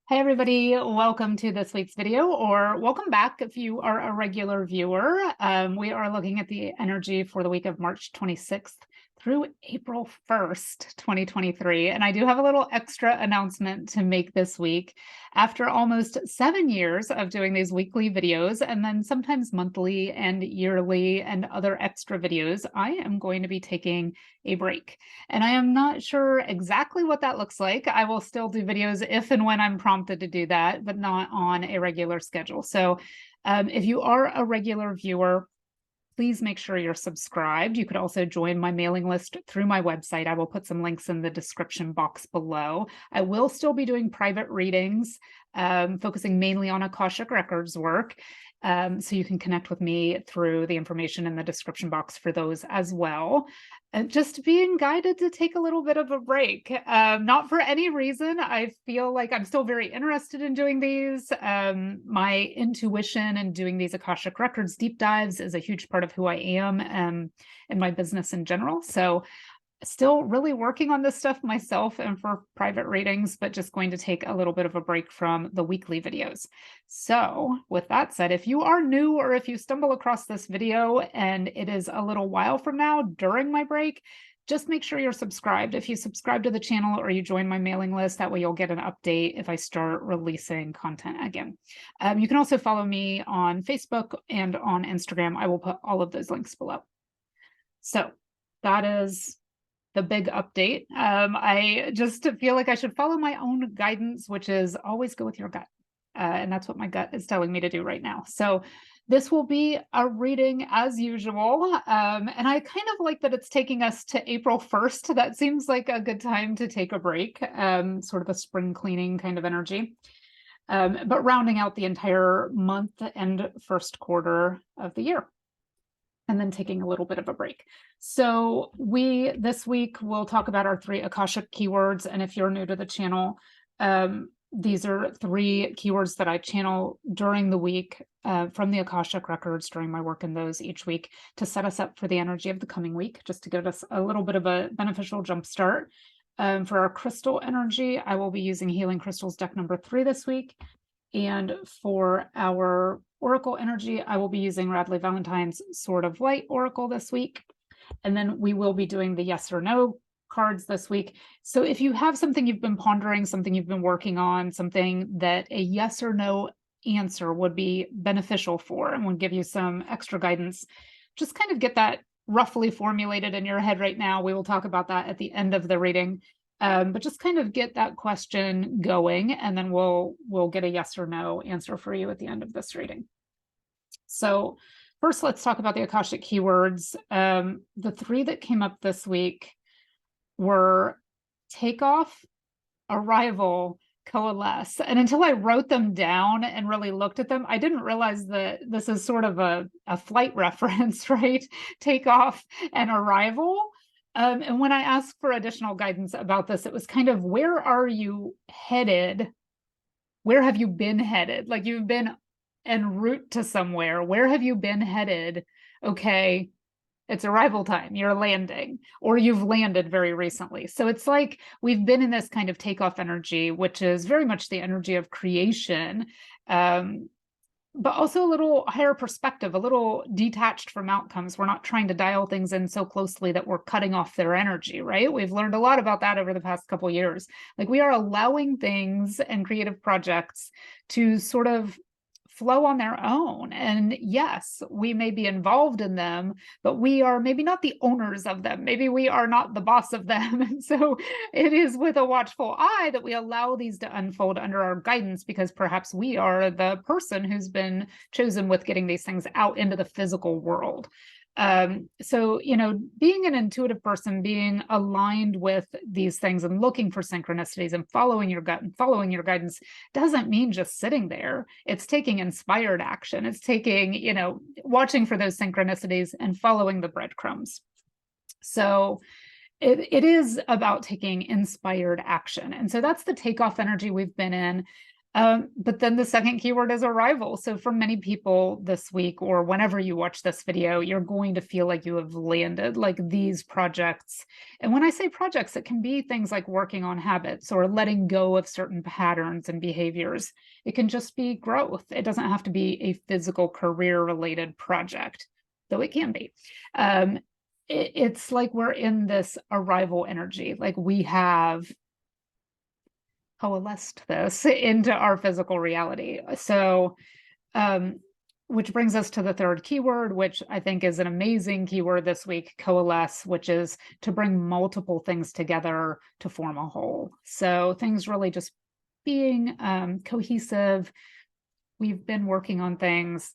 Hey everybody, welcome to this week's video, or welcome back if you are a regular viewer. We are looking at the energy for the week of March 26th through April 1st, 2023. And I do have a little extra announcement to make this week. After almost 7 years of doing these weekly videos, and then sometimes monthly and yearly and other extra videos, I am going to be taking a break. And I am not sure exactly what that looks like. I will still do videos if and when I'm prompted to do that, but not on a regular schedule. So if you are a regular viewer, please make sure you're subscribed. You could also join my mailing list through my website. I will put some links in the description box below. I will still be doing private readings, focusing mainly on Akashic Records work. So you can connect with me through the information in the description box for those as well. And just being guided to take a little bit of a break, not for any reason. I feel like I'm still very interested in doing these. My intuition and doing these Akashic Records deep dives is a huge part of who I am and my business in general. So still really working on this stuff myself and for private readings, but just going to take a little bit of a break from the weekly videos. So with that said, if you are new or if you stumble across this video and it is a little while from now during my break, just make sure you're subscribed. If you subscribe to the channel or you join my mailing list, that way you'll get an update if I start releasing content again. You can also follow me on Facebook and on Instagram. I will put all of those links below. So that is the big update. I just feel like I should follow my own guidance, which is always go with your gut. And that's what my gut is telling me to do right now. So this will be a reading as usual. And I kind of like that it's taking us to April 1st. That seems like a good time to take a break, sort of a spring cleaning kind of energy. But rounding out the entire month and first quarter of the year, and then taking a little bit of a break. So this week we'll talk about our 3 Akashic keywords. And if you're new to the channel, these are 3 keywords that I channel during the week from the Akashic Records during my work in those each week to set us up for the energy of the coming week, just to give us a little bit of a beneficial jump start. For our crystal energy, I will be using Healing Crystals deck number 3 this week. And for our Oracle energy, I will be using Radley Valentine's Sword of Light Oracle this week. And then we will be doing the yes or no cards this week. So if you have something you've been pondering, something you've been working on, something that a yes or no answer would be beneficial for and would give you some extra guidance, just kind of get that roughly formulated in your head right now. We will talk about that at the end of the reading. But just kind of get that question going, and then we'll get a yes or no answer for you at the end of this reading. So first, let's talk about the Akashic keywords. The 3 that came up this week were Takeoff, Arrival, Coalesce. And until I wrote them down and really looked at them, I didn't realize that this is sort of a flight reference, right? Takeoff and Arrival. And when I asked for additional guidance about this, it was kind of, where are you headed? Where have you been headed? Like you've been en route to somewhere. Where have you been headed? Okay, it's arrival time. You're landing, or you've landed very recently. So it's like we've been in this kind of takeoff energy, which is very much the energy of creation. But also a little higher perspective, a little detached from outcomes. We're not trying to dial things in so closely that we're cutting off their energy, right? We've learned a lot about that over the past couple of years. Like we are allowing things and creative projects to sort of flow on their own. And yes, we may be involved in them, but we are maybe not the owners of them. Maybe we are not the boss of them. And so it is with a watchful eye that we allow these to unfold under our guidance, because perhaps we are the person who's been chosen with getting these things out into the physical world. So, being an intuitive person, being aligned with these things and looking for synchronicities and following your gut and following your guidance doesn't mean just sitting there. It's taking inspired action. It's taking, watching for those synchronicities and following the breadcrumbs. So it is about taking inspired action. And so that's the takeoff energy we've been in. But then the second keyword is arrival. So for many people this week, or whenever you watch this video, you're going to feel like you have landed like these projects. And when I say projects, it can be things like working on habits or letting go of certain patterns and behaviors. It can just be growth. It doesn't have to be a physical career related project, though it can be. It's like we're in this arrival energy, like we have coalesced this into our physical reality. So, which brings us to the third keyword, which I think is an amazing keyword this week, coalesce, which is to bring multiple things together to form a whole. So things really just being cohesive. We've been working on things.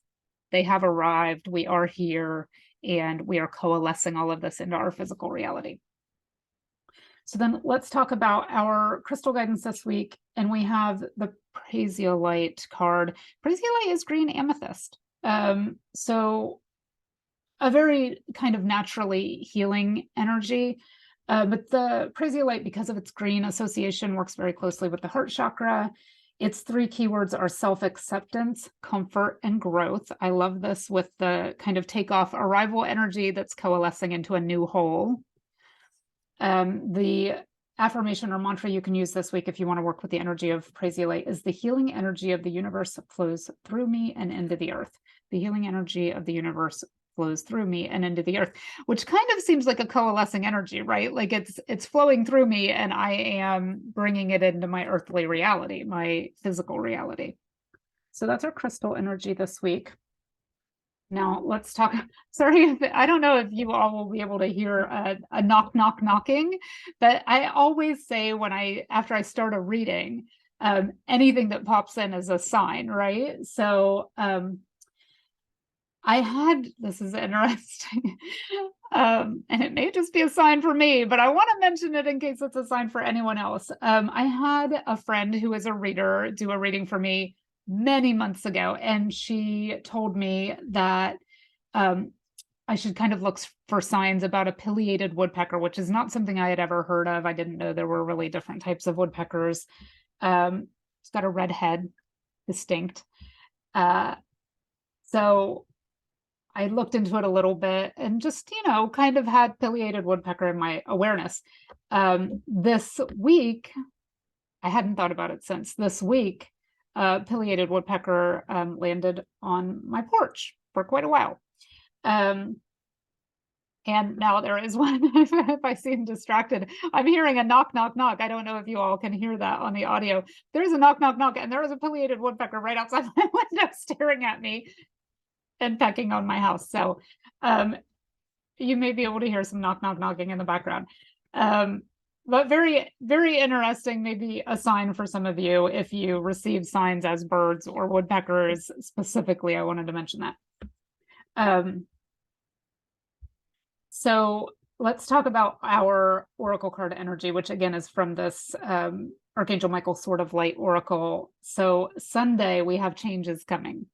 They have arrived. We are here, and we are coalescing all of this into our physical reality. So then let's talk about our crystal guidance this week. And we have the Prasiolite card. Prasiolite is green amethyst. So a very kind of naturally healing energy. But the Prasiolite, because of its green association, works very closely with the heart chakra. Its three keywords are self-acceptance, comfort, and growth. I love this with the kind of takeoff arrival energy that's coalescing into a new whole. The affirmation or mantra you can use this week if you want to work with the energy of Prasiolite is the healing energy of the universe flows through me and into the earth. The healing energy of the universe flows through me and into the earth, which kind of seems like a coalescing energy, right? Like it's flowing through me and I am bringing it into my earthly reality, my physical reality. So that's our crystal energy this week. Now let's talk. Sorry, I don't know if you all will be able to hear a knock, knock, knocking, but I always say after I start a reading, anything that pops in is a sign, right? So this is interesting, and it may just be a sign for me, but I want to mention it in case it's a sign for anyone else. I had a friend who is a reader do a reading for me many months ago, and she told me that I should kind of look for signs about a pileated woodpecker, which is not something I had ever heard of. I didn't know there were really different types of woodpeckers. It's got a red head, distinct. So I looked into it a little bit and just, kind of had pileated woodpecker in my awareness. This week, I hadn't thought about it since this week, pileated woodpecker landed on my porch for quite a while. And now there is one. If I seem distracted, I'm hearing a knock, knock, knock. I don't know if you all can hear that on the audio. There's a knock, knock, knock, and there is a pileated woodpecker right outside my window staring at me and pecking on my house. So you may be able to hear some knock, knock, knocking in the background. But very, very interesting, maybe a sign for some of you if you receive signs as birds or woodpeckers specifically. I wanted to mention that. So let's talk about our oracle card energy, which again is from this Archangel Michael Sword of Light oracle. So Sunday we have changes coming,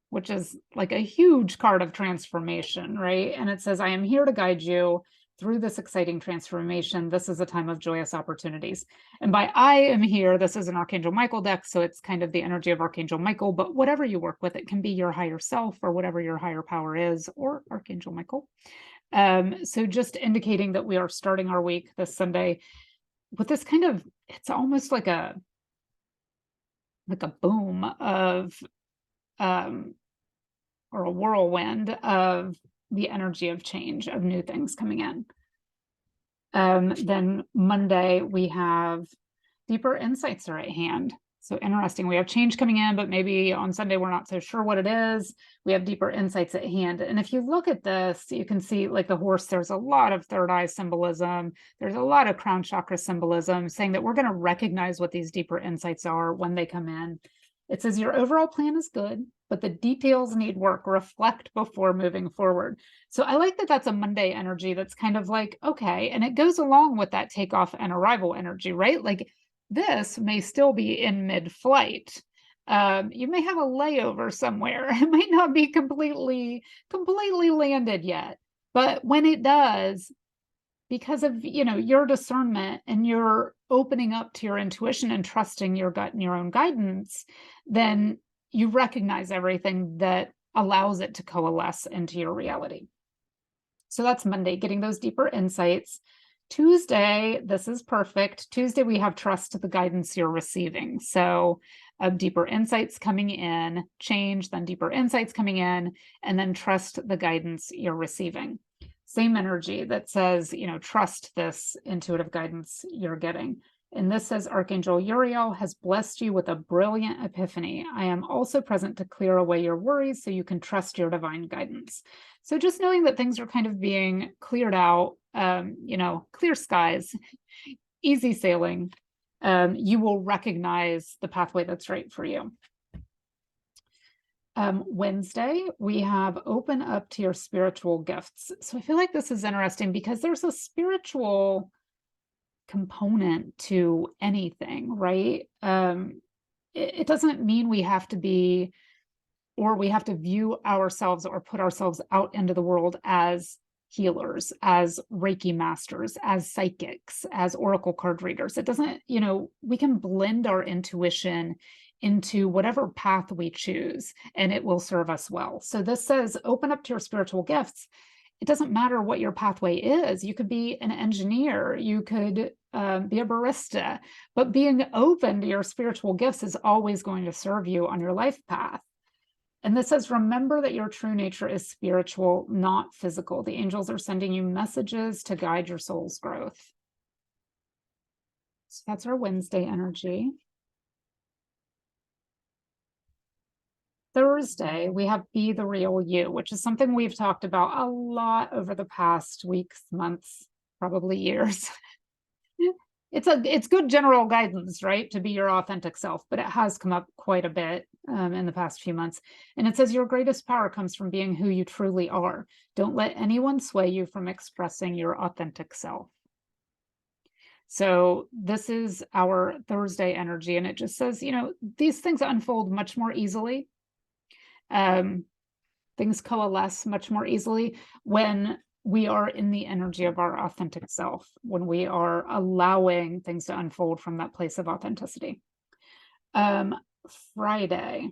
which is like a huge card of transformation, right? And it says, I am here to guide you through this exciting transformation. This is a time of joyous opportunities. And by I am here, this is an Archangel Michael deck, so it's kind of the energy of Archangel Michael, but whatever you work with, it can be your higher self or whatever your higher power is, or Archangel Michael. So just indicating that we are starting our week this Sunday with this kind of, it's almost like a boom of, or a whirlwind of the energy of change, of new things coming in. Then Monday, we have deeper insights are at hand. So interesting, we have change coming in, but maybe on Sunday, we're not so sure what it is. We have deeper insights at hand. And if you look at this, you can see like the horse, there's a lot of third eye symbolism. There's a lot of crown chakra symbolism saying that we're going to recognize what these deeper insights are when they come in. It says your overall plan is good, but the details need work. Reflect before moving forward. So I like that that's a Monday energy that's kind of like, okay, and it goes along with that takeoff and arrival energy, right? Like this may still be in mid-flight. You may have a layover somewhere. It might not be completely landed yet, but when it does, because of, your discernment and your opening up to your intuition and trusting your gut and your own guidance, then you recognize everything that allows it to coalesce into your reality. So that's Monday, getting those deeper insights. Tuesday, this is perfect. Tuesday, we have trust the guidance you're receiving. So deeper insights coming in, change, then deeper insights coming in, and then trust the guidance you're receiving. Same energy that says, trust this intuitive guidance you're getting. And this says, Archangel Uriel has blessed you with a brilliant epiphany. I am also present to clear away your worries so you can trust your divine guidance. So just knowing that things are kind of being cleared out, clear skies, easy sailing, you will recognize the pathway that's right for you. Wednesday, we have open up to your spiritual gifts. So I feel like this is interesting because there's a spiritual component to anything, right? It doesn't mean we have to be, or we have to view ourselves or put ourselves out into the world as healers, as Reiki masters, as psychics, as oracle card readers. It doesn't, we can blend our intuition into whatever path we choose, and it will serve us well. So this says, open up to your spiritual gifts. It doesn't matter what your pathway is. You could be an engineer, you could be a barista, but being open to your spiritual gifts is always going to serve you on your life path. And this says, remember that your true nature is spiritual, not physical. The angels are sending you messages to guide your soul's growth. So that's our Wednesday energy. Thursday, we have Be the Real You, which is something we've talked about a lot over the past weeks, months, probably years. It's good general guidance, right? To be your authentic self, but it has come up quite a bit in the past few months. And it says your greatest power comes from being who you truly are. Don't let anyone sway you from expressing your authentic self. So this is our Thursday energy. And it just says, these things unfold much more easily. Things coalesce much more easily when we are in the energy of our authentic self, when we are allowing things to unfold from that place of authenticity. Friday,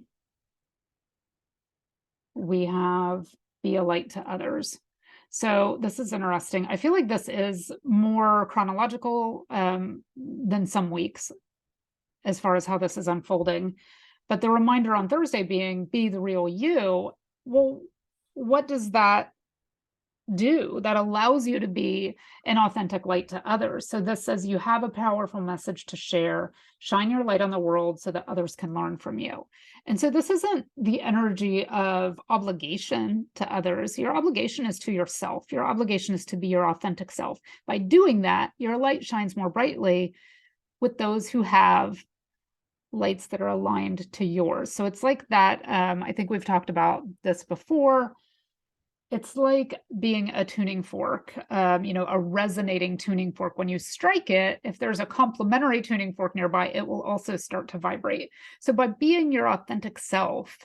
we have Be a Light to Others. So this is interesting. I feel like this is more chronological than some weeks as far as how this is unfolding. But the reminder on Thursday being Be the Real You, well, what does that do? That allows you to be an authentic light to others. So this says you have a powerful message to share, shine your light on the world so that others can learn from you. And so this isn't the energy of obligation to others. Your obligation is to yourself. Your obligation is to be your authentic self. By doing that, your light shines more brightly with those who have lights that are aligned to yours. So it's like that. I think we've talked about this before. It's like being a tuning fork, a resonating tuning fork. When you strike it, if there's a complementary tuning fork nearby, it will also start to vibrate. So by being your authentic self,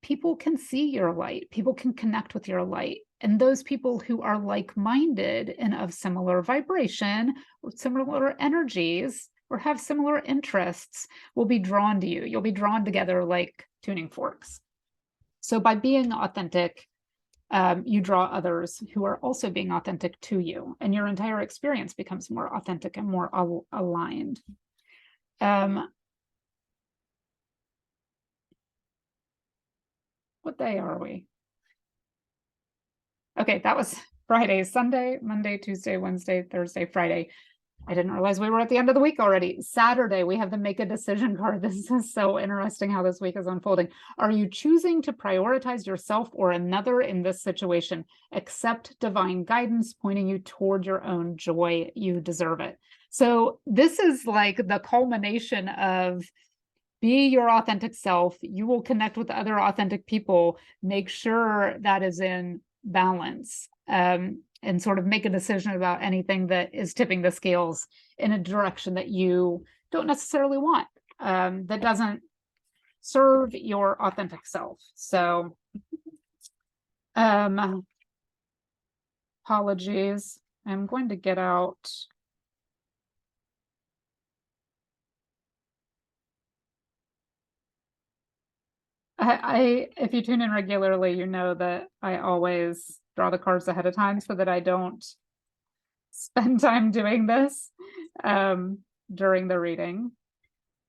people can see your light, people can connect with your light. And those people who are like-minded and of similar vibration or similar energies or have similar interests will be drawn to you. You'll be drawn together like tuning forks. So by being authentic, you draw others who are also being authentic to you, and your entire experience becomes more authentic and more aligned. What day are we? Okay, that was Friday, Sunday, Monday, Tuesday, Wednesday, Thursday, Friday. I didn't realize we were at the end of the week already. Saturday, we have the Make a Decision card. This is so interesting how this week is unfolding. Are you choosing to prioritize yourself or another in this situation? Accept divine guidance pointing you toward your own joy. You deserve it. So this is like the culmination of be your authentic self. You will connect with other authentic people. Make sure that is in balance. And sort of make a decision about anything that is tipping the scales in a direction that you don't necessarily want, that doesn't serve your authentic self. So, apologies. I'm going to get out if you tune in regularly, you know that I always draw the cards ahead of time so that I don't spend time doing this during the reading.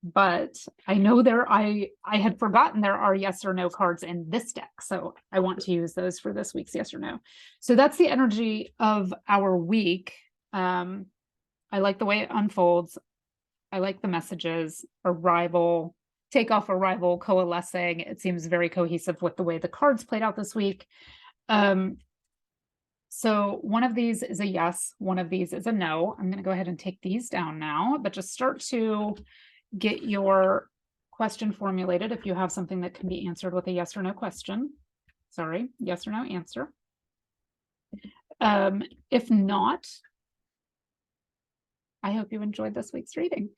But I know I had forgotten there are yes or no cards in this deck, so I want to use those for this week's yes or no. So that's the energy of our week. I like the way it unfolds. I like the messages, arrival, takeoff, arrival, coalescing. It seems very cohesive with the way the cards played out this week. So one of these is a yes, one of these is a no. I'm going to go ahead and take these down now, but just start to get your question formulated if you have something that can be answered with a yes or no question. Sorry, yes or no answer. If not, I hope you enjoyed this week's reading.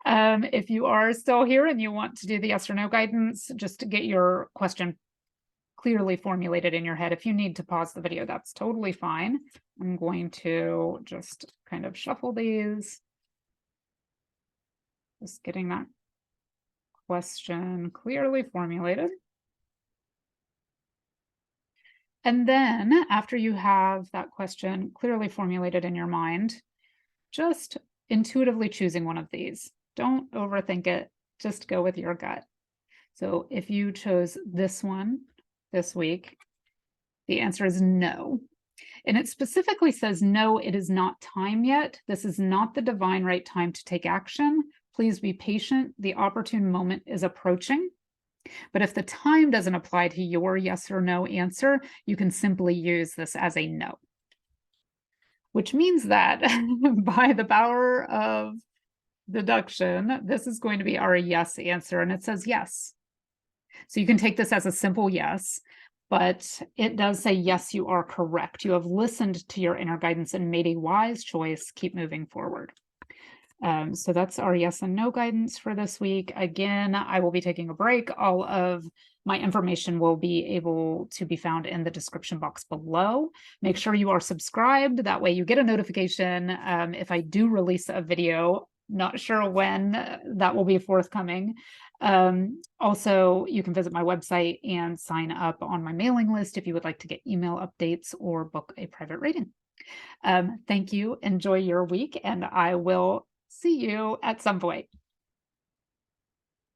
If you are still here and you want to do the yes or no guidance, just to get your question clearly formulated in your head. If you need to pause the video, that's totally fine. I'm going to just kind of shuffle these. Just getting that question clearly formulated. And then after you have that question clearly formulated in your mind, just intuitively choosing one of these. Don't overthink it. Just go with your gut. So if you chose this one this week, the answer is no. And it specifically says, no, it is not time yet. This is not the divine right time to take action. Please be patient. The opportune moment is approaching. But if the time doesn't apply to your yes or no answer, you can simply use this as a no. Which means that by the power of deduction, this is going to be our yes answer, and it says yes. So you can take this as a simple yes, but it does say, yes, you are correct. You have listened to your inner guidance and made a wise choice. Keep moving forward. So that's our yes and no guidance for this week. Again, I will be taking a break. All of my information will be able to be found in the description box below. Make sure you are subscribed. That way you get a notification if I do release a video. Not sure when that will be forthcoming. Also, you can visit my website and sign up on my mailing list if you would like to get email updates or book a private reading. Thank you. Enjoy your week, and I will see you at some point.